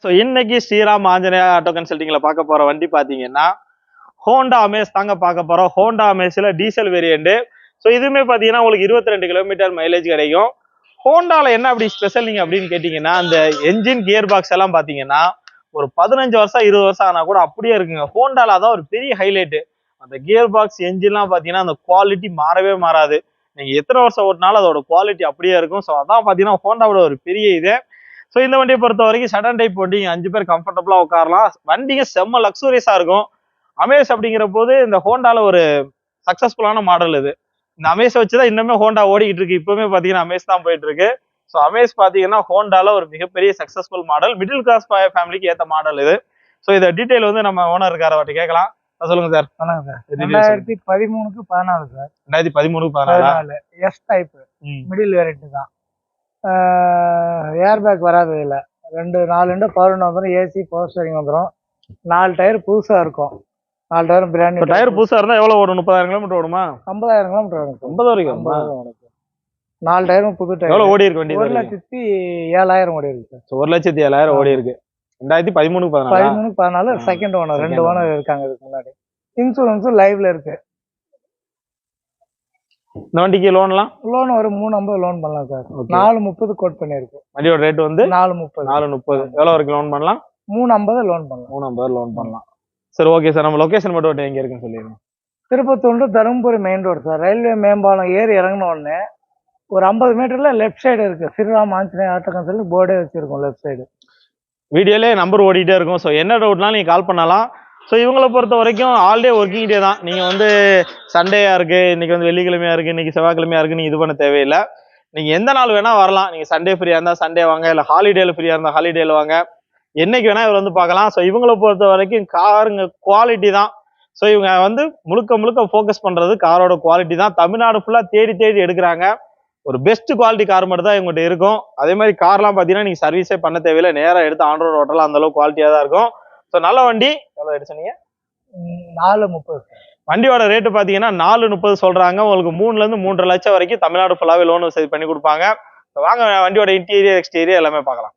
So இன்னைக்கு Sriram Anjaneya auto கன்சல்டிங்ல பார்க்க போற வண்டி பாத்தீங்கன்னா ஹோண்டா அமேஸ் தாங்க பார்க்க போறோம். ஹோண்டா அமேஸ்ல டீசல் வேரியண்ட். ஸோ இதுவுமே பாத்தீங்கன்னா உங்களுக்கு 22 கிலோமீட்டர் மைலேஜ் கிடைக்கும். ஹோண்டால என்ன அப்படி ஸ்பெஷல் நீங்க அப்படின்னு கேட்டீங்கன்னா அந்த என்ஜின் கியர் பாக்ஸ் எல்லாம் பாத்தீங்கன்னா ஒரு 15 வருஷம் 20 வருஷம் ஆனா கூட அப்படியே இருக்குங்க. ஹோண்டால அதான் ஒரு பெரிய ஹைலைட். அந்த கியர் பாக்ஸ் என்ஜின்லாம் பாத்தீங்கன்னா அந்த குவாலிட்டி மாறவே மாறாது. நீங்க எத்தனை வருஷம் ஓட்டினாலும் அதோட குவாலிட்டி அப்படியே இருக்கும். ஸோ அதான் பாத்தீங்கன்னா ஹோண்டாவோட ஒரு பெரிய இது. ஸோ இந்த வண்டியை பொறுத்த வரைக்கும் சடன் டைப் வண்டி 5 பேர் கம்ஃபர்டபுளா உட்காரலாம். வண்டிங்க செம்ம லக்ஸூரியஸா இருக்கும். அமேஸ் அப்படிங்கிற போது இந்த ஹோண்டால ஒரு சக்சஸ்ஃபுல்லான மாடல் இது. இந்த அமேஸ் வச்சுதான் இன்னுமே ஹோண்டா ஓடிக்கிட்டு இருக்கு. இப்பவுமே பாத்தீங்கன்னா அமேஸ் தான் போயிட்டு இருக்கு. ஸோ அமேஸ் பாத்தீங்கன்னா ஹோண்டால ஒரு மிகப்பெரிய சக்சஸ்ஃபுல் மாடல், மிடில் கிளாஸ் ஃபேமிலிக்கு ஏற்ற மாடல் இது. ஸோ இதை டீடைல் வந்து நம்ம ஓனர் இருக்கார வாட்டி கேட்கலாம். சொல்லுங்க சார். வணக்கம் சார். 2013க்கு 14 சார். 2013க்கு 14 எஸ் டைப் மிடில் வேரியன்ட் தான். ஏர் பேக் வராது. இல்லை 4 பவர் வந்துடும். ஏசி பவர் ஸ்டேரிங் வந்துடும். 4 டயர் புதுசா இருக்கும். 4 டயர் பிராண்ட் டயர் புதுசா இருந்தா எவ்வளவு ஓடும்? 30,000 கிலோமீட்டர் ஓடுமா? 50,000 கிலோமீட்டர் வரும். 50 வரைக்கும் 4 டயரும் புது டயர். எவ்வளவு ஓடி இருக்கு வண்டி? 1,07,000 ஓடி இருக்கு சார். 1,07,000 ஓடி இருக்கு. 2013க்கு 14 செகண்ட் ஓனர். 2 ஓனர் இருக்காங்க இதுக்கு முன்னாடி. இன்சூரன்ஸும் லைவ்ல இருக்கு. இந்த வண்டிக்கு லோன் ஒரு 350 லோன் பண்ணலாம் சார். 430 கோட் பண்ணிருக்கு. வண்டியோட ரேட் வந்து 430. எவ்வளவு வரைக்கும் லோன் பண்ணலாம்? 350 லோன் பண்ணலாம். 350 லோன் பண்ணலாம். சரி, ஓகே சார். நம்ம லொகேஷன் மட்டும் எங்க இருக்குன்னு சொல்லிடுங்க. Tirupattur Dharmapuri main road sir. Railway மேம்பாலம் ஏறி இறங்கின உடனே ஒரு 50 மீட்டர்ல லெஃப்ட் சைடு இருக்கு. ஸ்ரீராம் ஆஞ்சநேயா ஆட்டோ கன்சல்ட் போர்டே வச்சிருக்கோம் லெஃப்ட் சைடு. வீடியோலே நம்பர் ஓடிட்டே இருக்கும். ஸோ என்ன டவுட்னாலும் நீங்க கால் பண்ணலாம். ஸோ இவங்களை பொறுத்த வரைக்கும் ஆல் டே ஒர்க்கிங் டே தான். நீங்கள் வந்து சண்டேயா இருக்கு, இன்னைக்கு வந்து வெள்ளிக்கிழமையா இருக்கு, இன்னைக்கு செவ்வாய்க்கிழமையா இருக்கு, நீங்கள் இது பண்ண தேவையில்லை. நீங்கள் எந்த நாள் வேணா வரலாம். நீங்கள் சண்டே ஃப்ரீயா இருந்தால் சண்டே வாங்க, இல்லை ஹாலிடேல ஃப்ரீயா இருந்தால் ஹாலிடேல வாங்க. என்னைக்கு வேணா இவர் வந்து பார்க்கலாம். ஸோ இவங்களை பொறுத்த வரைக்கும் காருங்க குவாலிட்டி தான். ஸோ இவங்க வந்து முழுக்க ஃபோக்கஸ் பண்றது காரோட குவாலிட்டி தான். தமிழ்நாடு ஃபுல்லாக தேடி எடுக்கிறாங்க. ஒரு பெஸ்ட் குவாலிட்டி கார் மட்டும் தான் இவங்ககிட்ட இருக்கும். அதே மாதிரி கார்லாம் பார்த்தீங்கன்னா நீங்கள் சர்வீஸே பண்ண தேவையில்லை. நேராக எடுத்து ஆன் ரோடு ஓட்டலாம். அந்த அளவுக்கு குவாலிட்டியாக தான் இருக்கும். ஸோ நல்ல வண்டி. எவ்வளோ எடுத்து சொன்னீங்க? 430. வண்டியோட ரேட்டு பார்த்தீங்கன்னா 430 சொல்றாங்க. உங்களுக்கு 3 to 3.5 லட்சம் வரைக்கும் தமிழ்நாடு ஃபுல்லாவே லோன் வசதி பண்ணி கொடுப்பாங்க. வாங்க வண்டியோட இன்டீரியர் எக்ஸ்டீரியர் எல்லாமே பார்க்கலாம்.